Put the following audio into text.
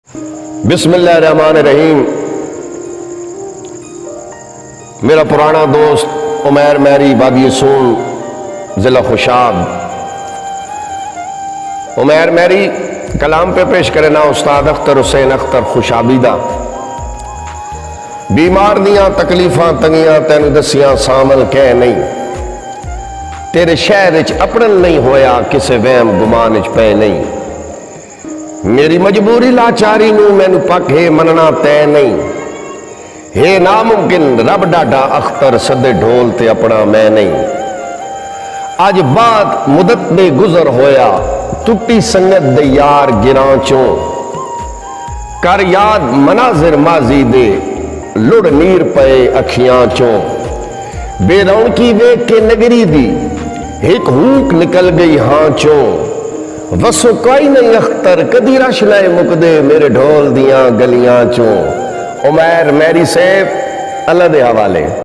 بسم اللہ الرحمن الرحیم۔ میرا پرانا دوست عمیر میری بادی سون ضلع خوشاب، عمیر میری کلام پہ پیش کرنا استاد اختر حسین اختر خوشابیدہ۔ بیمار دیاں تکلیفاں تنگیاں تینو دسیاں سامل کہہ نہیں، تیرے شہر اچ اپڑن نہیں ہویا کسے وہم گمان اچ پے نہیں، میری مجبوری لاچاری نو مینو پک ہے مننا تے نہیں، ہے ناممکن رب ڈاڈا اختر سدے ڈھول تے اپنا میں نہیں، آج بعد مدت بے گزر ہویا ٹوٹی سنگت دے یار گراں چوں، کر یاد مناظر ماضی دے لڑ نیر پے اکھیاں چوں، بے رونقی دیکھ کے نگری دی ایک ہوک نکل گئی ہاں چوں، وسو کوئی نہیں اختر کدی رش لائے مکدے میرے ڈھول دیاں گلیاں چوں۔ عمیر میری سے اللہ دے حوالے۔